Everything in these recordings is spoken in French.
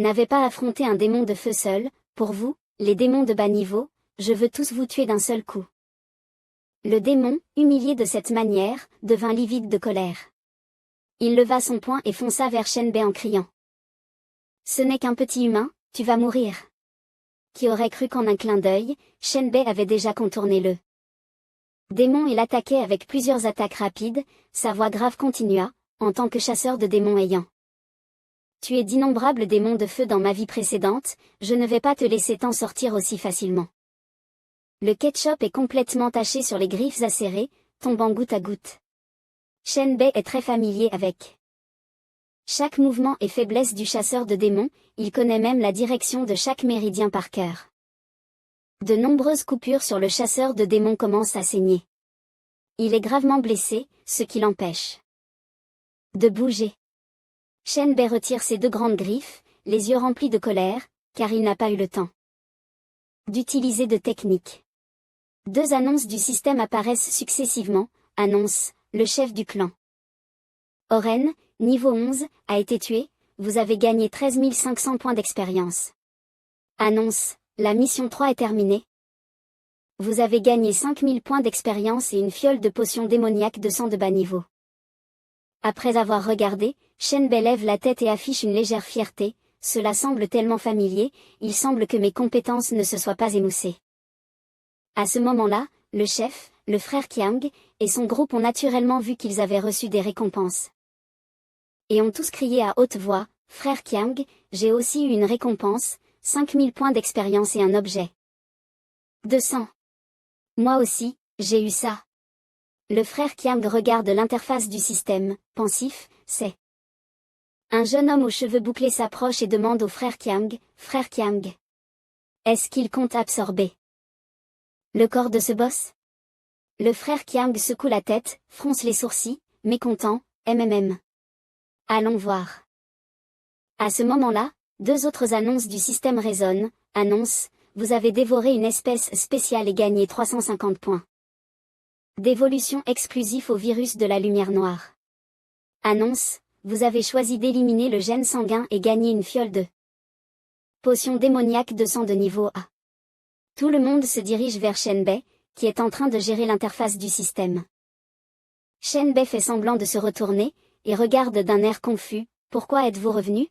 N'avez pas affronté un démon de feu seul, pour vous, les démons de bas niveau, je veux tous vous tuer d'un seul coup. Le démon, humilié de cette manière, devint livide de colère. Il leva son poing et fonça vers Shenbei en criant. Ce n'est qu'un petit humain, tu vas mourir. Qui aurait cru qu'en un clin d'œil, Shenbei avait déjà contourné le démon et l'attaquait avec plusieurs attaques rapides, sa voix grave continua, en tant que chasseur de démons ayant tué d'innombrables démons de feu dans ma vie précédente, je ne vais pas te laisser t'en sortir aussi facilement. Le ketchup est complètement taché sur les griffes acérées, tombant goutte à goutte. Shenbei est très familier avec chaque mouvement et faiblesse du chasseur de démons, il connaît même la direction de chaque méridien par cœur. De nombreuses coupures sur le chasseur de démons commencent à saigner. Il est gravement blessé, ce qui l'empêche de bouger. Shenbei retire ses 2 grandes griffes, les yeux remplis de colère, car il n'a pas eu le temps d'utiliser de technique. 2 annonces du système apparaissent successivement. Annonce, le chef du clan Oren, niveau 11, a été tué, vous avez gagné 13 500 points d'expérience. Annonce, la mission 3 est terminée. Vous avez gagné 5000 points d'expérience et une fiole de potion démoniaque de sang de bas niveau. Après avoir regardé, Shenbei lève la tête et affiche une légère fierté, cela semble tellement familier, il semble que mes compétences ne se soient pas émoussées. À ce moment-là, le chef, le frère Qiang, et son groupe ont naturellement vu qu'ils avaient reçu des récompenses. Et ont tous crié à haute voix, frère Qiang, j'ai aussi eu une récompense, 5000 points d'expérience et un objet. 200. Moi aussi, j'ai eu ça. Le frère Qiang regarde l'interface du système, pensif, c'est. Un jeune homme aux cheveux bouclés s'approche et demande au frère Qiang, frère Qiang. Est-ce qu'il compte absorber le corps de ce boss? Le frère Qiang secoue la tête, fronce les sourcils, mécontent, Allons voir. À ce moment-là, 2 autres annonces du système résonnent. Annonce, vous avez dévoré une espèce spéciale et gagné 350 points d'évolution exclusif au virus de la lumière noire. Annonce, vous avez choisi d'éliminer le gène sanguin et gagné une fiole de potion démoniaque de sang de niveau A. Tout le monde se dirige vers Shenbei, qui est en train de gérer l'interface du système. Shenbei fait semblant de se retourner, et regarde d'un air confus, pourquoi êtes-vous revenu?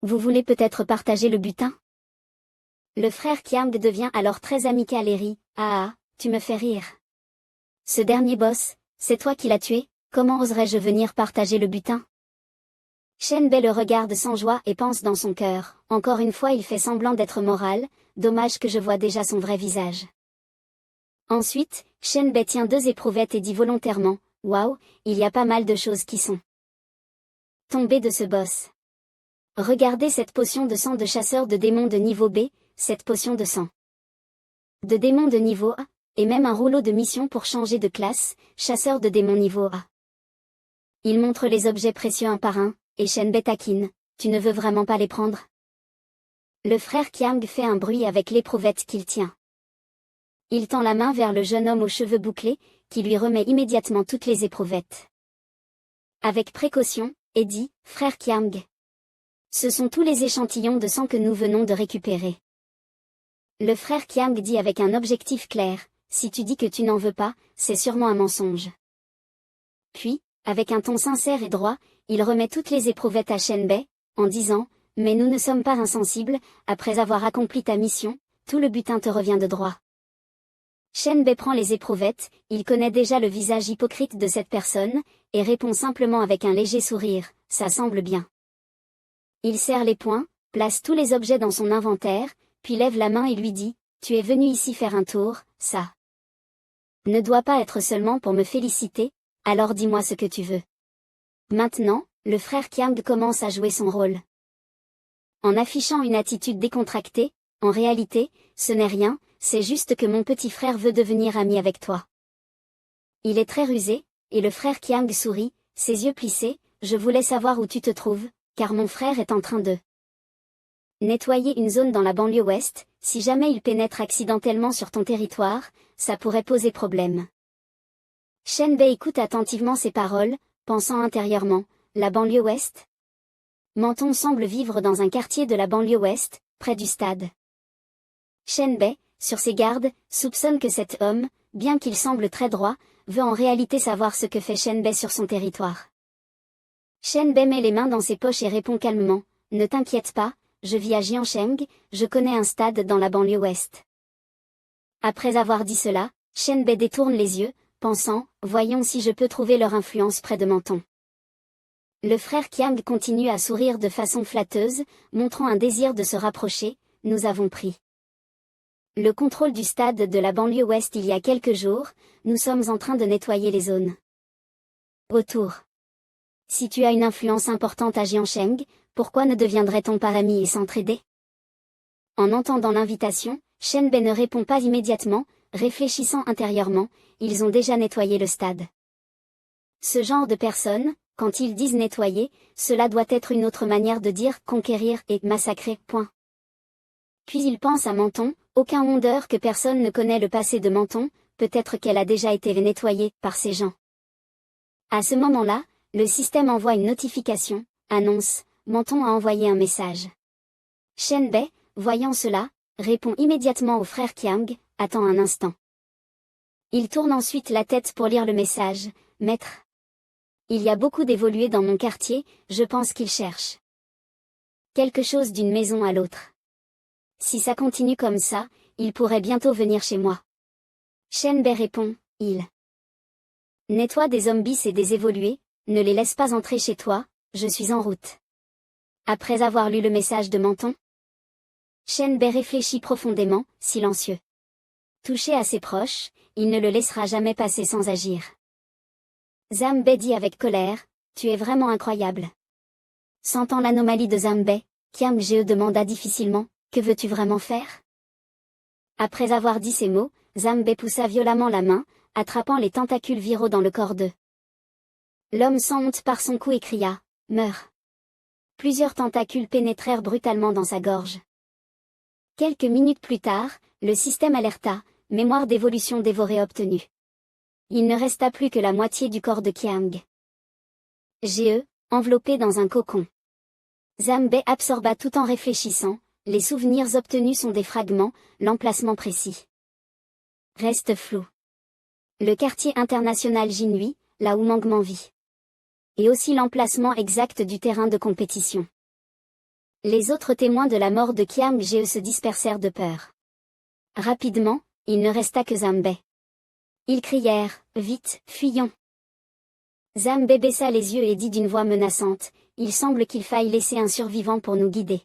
Vous voulez peut-être partager le butin? Le frère Qiang devient alors très amical et rit, ah, tu me fais rire. Ce dernier boss, c'est toi qui l'as tué, comment oserais-je venir partager le butin? Shenbei le regarde sans joie et pense dans son cœur, encore une fois il fait semblant d'être moral, dommage que je vois déjà son vrai visage. Ensuite, Shenbei tient 2 éprouvettes et dit volontairement, waouh, il y a pas mal de choses qui sont tombées de ce boss. Regardez cette potion de sang de chasseur de démons de niveau B, cette potion de sang de démons de niveau A, et même un rouleau de mission pour changer de classe, chasseur de démons niveau A. Il montre les objets précieux un par un, et Shenbei taquine, tu ne veux vraiment pas les prendre? Le frère Qiang fait un bruit avec l'éprouvette qu'il tient. Il tend la main vers le jeune homme aux cheveux bouclés, qui lui remet immédiatement toutes les éprouvettes. Avec précaution, et dit, frère Qiang. Ce sont tous les échantillons de sang que nous venons de récupérer. Le frère Qiang dit avec un objectif clair, si tu dis que tu n'en veux pas, c'est sûrement un mensonge. Puis, avec un ton sincère et droit, il remet toutes les éprouvettes à Shenbei, en disant, mais nous ne sommes pas insensibles, après avoir accompli ta mission, tout le butin te revient de droit. Shenbei prend les éprouvettes, il connaît déjà le visage hypocrite de cette personne, et répond simplement avec un léger sourire, ça semble bien. Il serre les poings, place tous les objets dans son inventaire, puis lève la main et lui dit, tu es venu ici faire un tour, ça ne doit pas être seulement pour me féliciter, alors dis-moi ce que tu veux. Maintenant, le frère Qiang commence à jouer son rôle. En affichant une attitude décontractée, en réalité, ce n'est rien, c'est juste que mon petit frère veut devenir ami avec toi. Il est très rusé, et le frère Qiang sourit, ses yeux plissés, je voulais savoir où tu te trouves, car mon frère est en train de nettoyer une zone dans la banlieue ouest, si jamais il pénètre accidentellement sur ton territoire, ça pourrait poser problème. Shenbei écoute attentivement ces paroles, pensant intérieurement, la banlieue ouest? Menton semble vivre dans un quartier de la banlieue ouest, près du stade. Shenbei, sur ses gardes, soupçonne que cet homme, bien qu'il semble très droit, veut en réalité savoir ce que fait Shenbei sur son territoire. Shenbei met les mains dans ses poches et répond calmement, « Ne t'inquiète pas, je vis à Jiancheng, je connais un stade dans la banlieue ouest. » Après avoir dit cela, Shenbei détourne les yeux, pensant, « Voyons si je peux trouver leur influence près de Menton. » Le frère Qiang continue à sourire de façon flatteuse, montrant un désir de se rapprocher, « Nous avons pris le contrôle du stade de la banlieue ouest il y a quelques jours, nous sommes en train de nettoyer les zones autour. Si tu as une influence importante à Jiancheng, pourquoi ne deviendrait-on pas amis et s'entraider ?» En entendant l'invitation, Shenbei ne répond pas immédiatement, réfléchissant intérieurement, ils ont déjà nettoyé le stade. Ce genre de personnes, quand ils disent nettoyer, cela doit être une autre manière de dire conquérir et massacrer, point. Puis il pense à Menton, aucun wonder que personne ne connaît le passé de Menton, peut-être qu'elle a déjà été nettoyée par ces gens. À ce moment-là, le système envoie une notification, annonce, Menton a envoyé un message. Shenbei, voyant cela, répond immédiatement au frère Qiang, attends un instant. Il tourne ensuite la tête pour lire le message, maître. Il y a beaucoup d'évolués dans mon quartier, je pense qu'ils cherchent quelque chose d'une maison à l'autre. Si ça continue comme ça, il pourrait bientôt venir chez moi. Shenbei répond, il nettoie des zombies et des évolués, ne les laisse pas entrer chez toi, je suis en route. Après avoir lu le message de Menton, Shenbei réfléchit profondément, silencieux. Touché à ses proches, il ne le laissera jamais passer sans agir. Zhambei dit avec colère, tu es vraiment incroyable. Sentant l'anomalie de Zhambei, Qiang Ge demanda difficilement, que veux-tu vraiment faire? Après avoir dit ces mots, Zhambei poussa violemment la main, attrapant les tentacules viraux dans le corps de l'homme sans honte par son cou et cria, meurs. Plusieurs tentacules pénétrèrent brutalement dans sa gorge. Quelques minutes plus tard, le système alerta, mémoire d'évolution dévorée obtenue. Il ne resta plus que la moitié du corps de Qiang Ge, enveloppé dans un cocon. Zhambei absorba tout en réfléchissant, les souvenirs obtenus sont des fragments, l'emplacement précis reste flou. Le quartier international Jinhui, là où Mangman vit. Et aussi l'emplacement exact du terrain de compétition. Les autres témoins de la mort de Qiang Ge se dispersèrent de peur. Rapidement, il ne resta que Zhambei. Ils crièrent, vite, fuyons. Zhambei baissa les yeux et dit d'une voix menaçante, il semble qu'il faille laisser un survivant pour nous guider.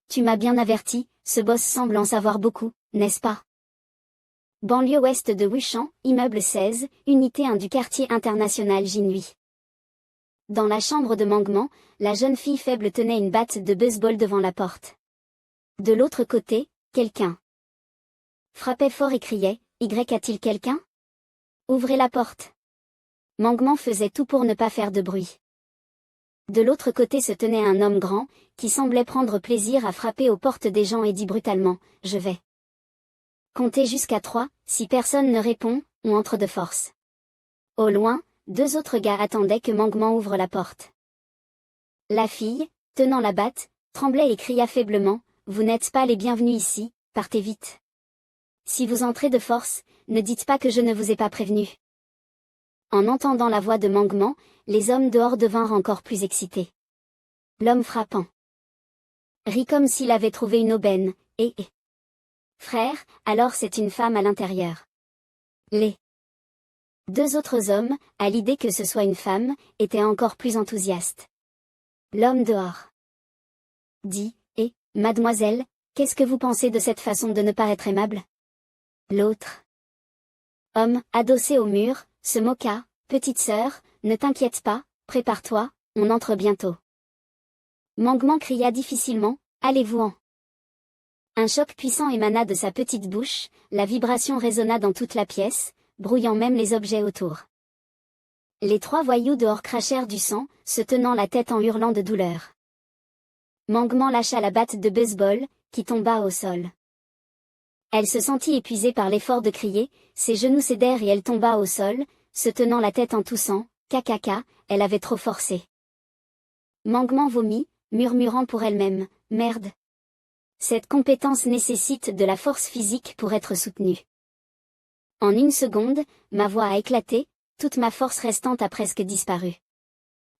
Tu m'as bien averti, ce boss semble en savoir beaucoup, n'est-ce pas? Banlieue ouest de Wushan, immeuble 16, unité 1 du quartier international Jinhui. Dans la chambre de Mangman, la jeune fille faible tenait une batte de baseball devant la porte. De l'autre côté, quelqu'un frappait fort et criait, Y a-t-il quelqu'un? Ouvrez la porte. Mangman faisait tout pour ne pas faire de bruit. De l'autre côté se tenait un homme grand, qui semblait prendre plaisir à frapper aux portes des gens et dit brutalement, je vais compter jusqu'à 3, si personne ne répond, on entre de force. Au loin, 2 autres gars attendaient que Mangman ouvre la porte. La fille, tenant la batte, tremblait et cria faiblement, vous n'êtes pas les bienvenus ici, partez vite. Si vous entrez de force, ne dites pas que je ne vous ai pas prévenu. En entendant la voix de Mangman, les hommes dehors devinrent encore plus excités. L'homme frappant rit comme s'il avait trouvé une aubaine, et frère, alors c'est une femme à l'intérieur. Les 2 autres hommes, à l'idée que ce soit une femme, étaient encore plus enthousiastes. L'homme dehors dit, mademoiselle, qu'est-ce que vous pensez de cette façon de ne pas être aimable? L'autre homme, adossé au mur, se moqua, petite sœur, ne t'inquiète pas, prépare-toi, on entre bientôt. Mangman cria difficilement, allez-vous-en. Un choc puissant émana de sa petite bouche, la vibration résonna dans toute la pièce, brouillant même les objets autour. Les 3 voyous dehors crachèrent du sang, se tenant la tête en hurlant de douleur. Mangman lâcha la batte de baseball, qui tomba au sol. Elle se sentit épuisée par l'effort de crier, ses genoux cédèrent et elle tomba au sol, se tenant la tête en toussant, elle avait trop forcé. Mangman vomit, murmurant pour elle-même, « Merde !» Cette compétence nécessite de la force physique pour être soutenue. En une seconde, ma voix a éclaté, toute ma force restante a presque disparu.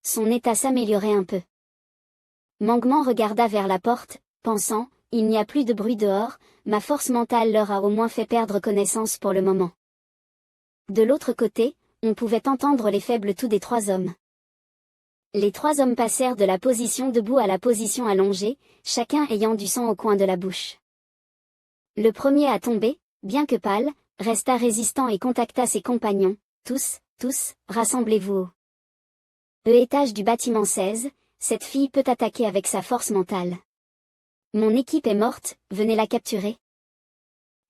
Son état s'améliorait un peu. Mangman regarda vers la porte, pensant, il n'y a plus de bruit dehors, ma force mentale leur a au moins fait perdre connaissance pour le moment. De l'autre côté, on pouvait entendre les faibles toux des 3 hommes. Les 3 hommes passèrent de la position debout à la position allongée, chacun ayant du sang au coin de la bouche. Le premier à tomber, bien que pâle, resta résistant et contacta ses compagnons. Tous, rassemblez-vous au étage du bâtiment 16, cette fille peut attaquer avec sa force mentale. Mon équipe est morte, venez la capturer.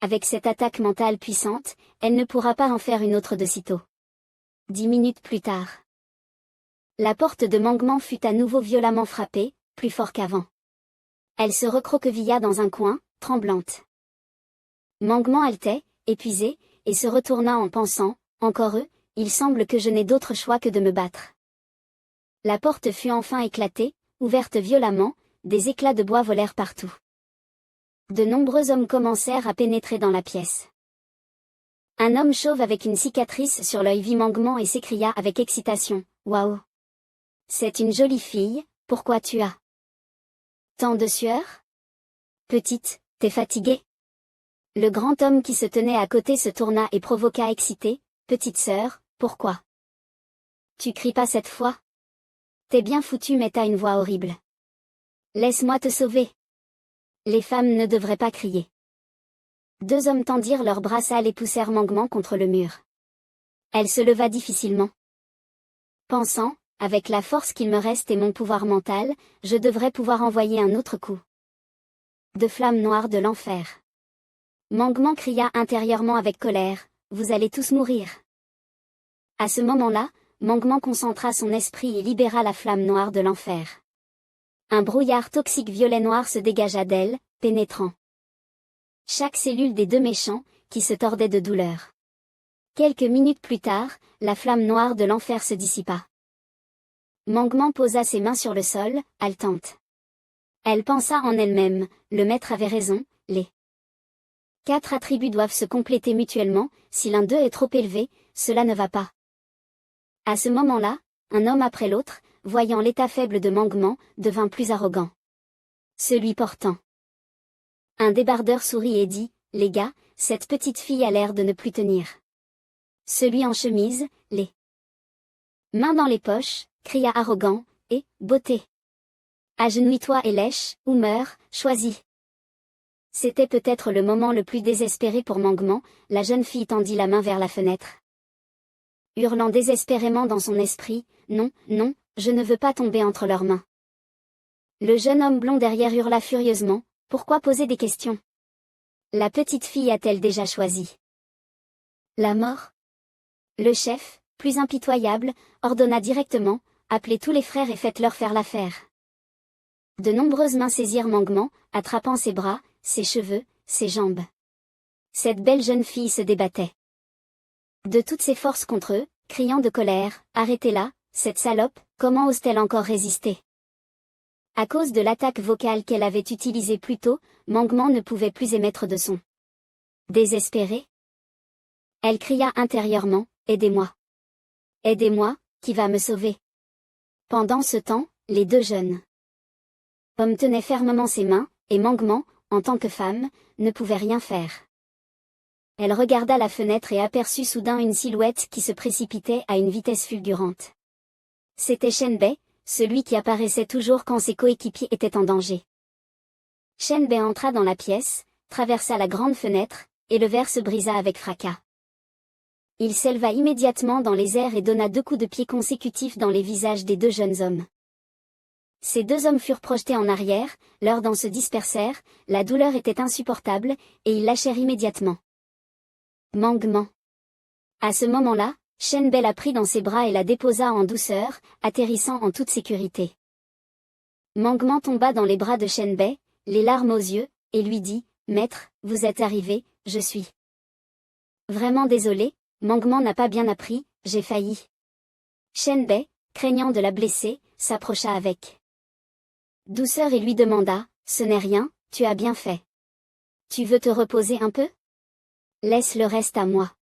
Avec cette attaque mentale puissante, elle ne pourra pas en faire une autre de sitôt. 10 minutes plus tard. La porte de Mangman fut à nouveau violemment frappée, plus fort qu'avant. Elle se recroquevilla dans un coin, tremblante. Mangman haletait, épuisé, et se retourna en pensant, encore eux, il semble que je n'ai d'autre choix que de me battre. La porte fut enfin éclatée, ouverte violemment, des éclats de bois volèrent partout. De nombreux hommes commencèrent à pénétrer dans la pièce. Un homme chauve avec une cicatrice sur l'œil vit Mangman et s'écria avec excitation, « Waouh! C'est une jolie fille, pourquoi tu as tant de sueur? Petite, t'es fatiguée ?» Le grand homme qui se tenait à côté se tourna et provoqua excité, « Petite sœur, pourquoi tu cries pas cette fois? T'es bien foutue mais t'as une voix horrible. Laisse-moi te sauver. » Les femmes ne devraient pas crier. 2 hommes tendirent leurs bras sales et poussèrent Mangman contre le mur. Elle se leva difficilement. Pensant, avec la force qu'il me reste et mon pouvoir mental, je devrais pouvoir envoyer un autre coup. De flammes noires de l'enfer. Mangman cria intérieurement avec colère, « Vous allez tous mourir. » À ce moment-là, Mangman concentra son esprit et libéra la flamme noire de l'enfer. Un brouillard toxique violet-noir se dégagea d'elle, pénétrant chaque cellule des 2 méchants, qui se tordaient de douleur. Quelques minutes plus tard, la flamme noire de l'enfer se dissipa. Mangman posa ses mains sur le sol, haletante. Elle pensa en elle-même, le maître avait raison, les 4 attributs doivent se compléter mutuellement, si l'un d'eux est trop élevé, cela ne va pas. À ce moment-là, un homme après l'autre, voyant l'état faible de Mangman, devint plus arrogant. Celui portant un débardeur sourit et dit, « Les gars, cette petite fille a l'air de ne plus tenir. » Celui en chemise, les mains dans les poches, cria arrogant, « Et, beauté! Agenouille-toi et lèche, ou meurs, choisis. » C'était peut-être le moment le plus désespéré pour Mangman, la jeune fille tendit la main vers la fenêtre. Hurlant désespérément dans son esprit, « Non, non, je ne veux pas tomber entre leurs mains. » Le jeune homme blond derrière hurla furieusement, « Pourquoi poser des questions? La petite fille a-t-elle déjà choisi la mort? » Le chef, plus impitoyable, ordonna directement, « Appelez tous les frères et faites-leur faire l'affaire. » De nombreuses mains saisirent Mangman, attrapant ses bras, ses cheveux, ses jambes. Cette belle jeune fille se débattait de toutes ses forces contre eux, criant de colère, « Arrêtez-la, cette salope, comment ose-t-elle encore résister ?» À cause de l'attaque vocale qu'elle avait utilisée plus tôt, Mangman ne pouvait plus émettre de son. Désespérée, elle cria intérieurement, « Aidez-moi. Aidez-moi, qui va me sauver ?» Pendant ce temps, les 2 jeunes hommes tenaient fermement ses mains, et Mangman, en tant que femme, ne pouvait rien faire. Elle regarda la fenêtre et aperçut soudain une silhouette qui se précipitait à une vitesse fulgurante. C'était Shenbei, celui qui apparaissait toujours quand ses coéquipiers étaient en danger. Shenbei entra dans la pièce, traversa la grande fenêtre, et le verre se brisa avec fracas. Il s'éleva immédiatement dans les airs et donna 2 coups de pied consécutifs dans les visages des 2 jeunes hommes. Ces 2 hommes furent projetés en arrière, leurs dents se dispersèrent, la douleur était insupportable, et ils lâchèrent immédiatement Mangman. À ce moment-là, Shenbei la prit dans ses bras et la déposa en douceur, atterrissant en toute sécurité. Mangman tomba dans les bras de Shenbei, les larmes aux yeux, et lui dit, « Maître, vous êtes arrivé, je suis vraiment désolé, Mangman n'a pas bien appris, j'ai failli. » Shenbei, craignant de la blesser, s'approcha avec douceur et lui demanda, ce n'est rien, tu as bien fait. Tu veux te reposer un peu? Laisse le reste à moi.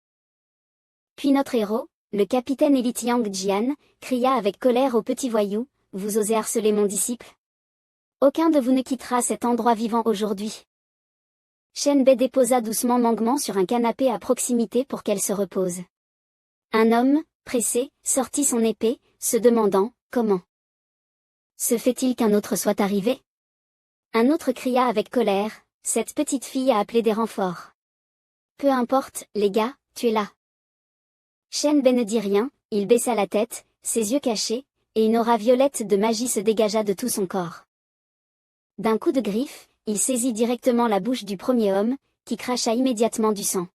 Puis notre héros, le capitaine Eli Tiang Jian, cria avec colère au petit voyou, vous osez harceler mon disciple? Aucun de vous ne quittera cet endroit vivant aujourd'hui. Shen Bei déposa doucement Mangman sur un canapé à proximité pour qu'elle se repose. Un homme, pressé, sortit son épée, se demandant, comment se fait-il qu'un autre soit arrivé? Un autre cria avec colère, cette petite fille a appelé des renforts. Peu importe, les gars, tu es là. Shen Bei ne dit rien, il baissa la tête, ses yeux cachés, et une aura violette de magie se dégagea de tout son corps. D'un coup de griffe, il saisit directement la bouche du premier homme, qui cracha immédiatement du sang.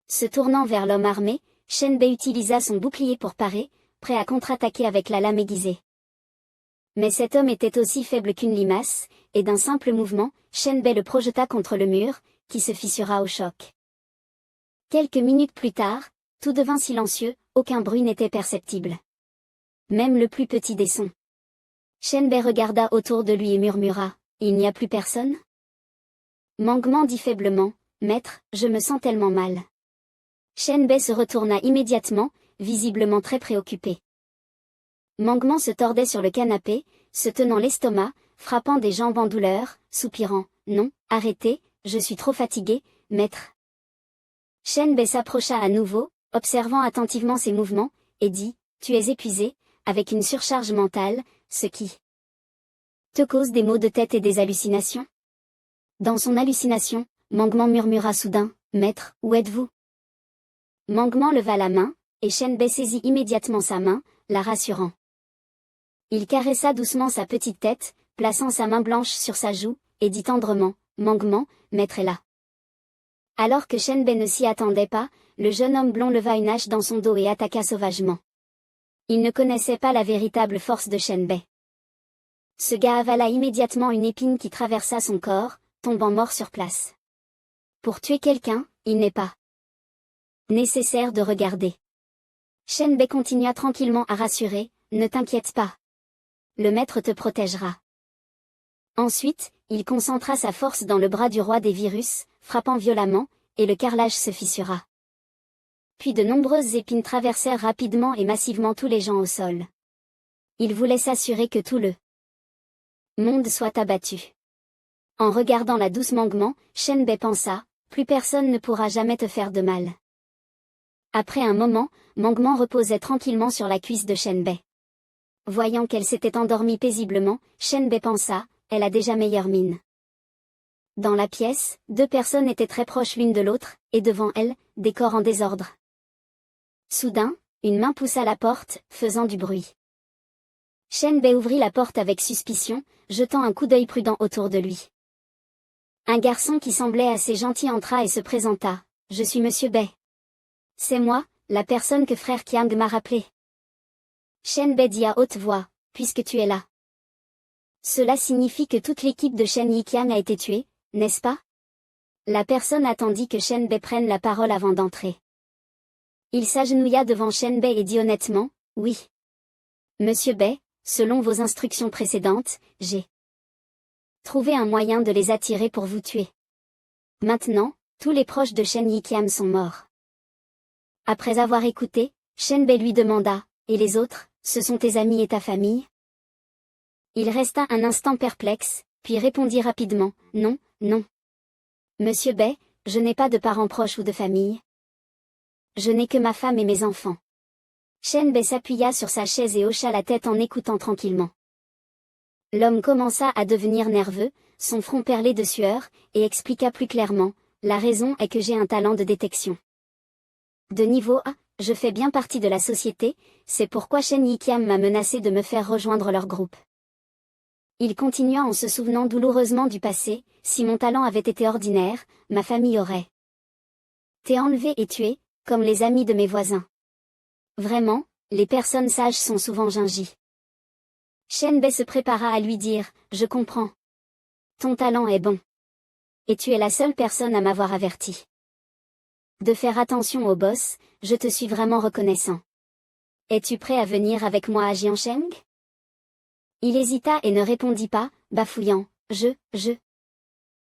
Se tournant vers l'homme armé, Shen Bei utilisa son bouclier pour parer, prêt à contre-attaquer avec la lame aiguisée. Mais cet homme était aussi faible qu'une limace, et d'un simple mouvement, Shen Bei le projeta contre le mur, qui se fissura au choc. Quelques minutes plus tard, tout devint silencieux, aucun bruit n'était perceptible. Même le plus petit des sons. Shen Bei regarda autour de lui et murmura, « Il n'y a plus personne ?» Mangman dit faiblement, « Maître, je me sens tellement mal. » Shen Bei se retourna immédiatement, visiblement très préoccupé. Mangman se tordait sur le canapé, se tenant l'estomac, frappant des jambes en douleur, soupirant, « Non, arrêtez, je suis trop fatigué, maître. » Shen Bei s'approcha à nouveau, observant attentivement ses mouvements, et dit, « Tu es épuisé, avec une surcharge mentale, ce qui te cause des maux de tête et des hallucinations ?» Dans son hallucination, Mangman murmura soudain, « Maître, où êtes-vous » Mangman leva la main, et Shen Bei saisit immédiatement sa main, la rassurant. Il caressa doucement sa petite tête, plaçant sa main blanche sur sa joue, et dit tendrement, « Mangman, maître est là. » Alors que Shen Bei ne s'y attendait pas, le jeune homme blond leva une hache dans son dos et attaqua sauvagement. Il ne connaissait pas la véritable force de Shen Bei. Ce gars avala immédiatement une épine qui traversa son corps, tombant mort sur place. Pour tuer quelqu'un, il n'est pas nécessaire de regarder. Shen Bei continua tranquillement à rassurer, « Ne t'inquiète pas. Le maître te protégera. » Ensuite, il concentra sa force dans le bras du roi des virus, frappant violemment, et le carrelage se fissura. Puis de nombreuses épines traversèrent rapidement et massivement tous les gens au sol. Il voulait s'assurer que tout le monde soit abattu. En regardant la douce Mangman, Shen Bei pensa, plus personne ne pourra jamais te faire de mal. Après un moment, Mangman reposait tranquillement sur la cuisse de Shen Bei. Voyant qu'elle s'était endormie paisiblement, Shen Bei pensa, elle a déjà meilleure mine. Dans la pièce, deux personnes étaient très proches l'une de l'autre, et devant elles, des corps en désordre. Soudain, une main poussa la porte, faisant du bruit. Shen Bei ouvrit la porte avec suspicion, jetant un coup d'œil prudent autour de lui. Un garçon qui semblait assez gentil entra et se présenta, « Je suis Monsieur Bei. C'est moi, la personne que frère Qiang m'a rappelé. » Shen Bei dit à haute voix, « Puisque tu es là. Cela signifie que toute l'équipe de Shen Yiqiang a été tuée, n'est-ce pas ?» La personne attendit que Shen Bei prenne la parole avant d'entrer. Il s'agenouilla devant Shen Bei et dit honnêtement, « Oui. Monsieur Bei, selon vos instructions précédentes, j'ai trouvé un moyen de les attirer pour vous tuer. Maintenant, tous les proches de Shen Yiqiang sont morts. » Après avoir écouté, Shen Bei lui demanda, « Et les autres, ce sont tes amis et ta famille ?» Il resta un instant perplexe, puis répondit rapidement, « Non, non. Monsieur Bei, je n'ai pas de parents proches ou de famille. Je n'ai que ma femme et mes enfants. » Shen Bei s'appuya sur sa chaise et hocha la tête en écoutant tranquillement. L'homme commença à devenir nerveux, son front perlé de sueur, et expliqua plus clairement, « La raison est que j'ai un talent de détection. De niveau A, je fais bien partie de la société, c'est pourquoi Shen Yiqiang m'a menacé de me faire rejoindre leur groupe. » Il continua en se souvenant douloureusement du passé, « Si mon talent avait été ordinaire, ma famille aurait été enlevée et tuée, comme les amis de mes voisins. Vraiment, les personnes sages sont souvent gingies. » Shen Bei se prépara à lui dire, « Je comprends. Ton talent est bon. Et tu es la seule personne à m'avoir averti de faire attention au boss, je te suis vraiment reconnaissant. Es-tu prêt à venir avec moi à Jiansheng ?» Il hésita et ne répondit pas, bafouillant, je.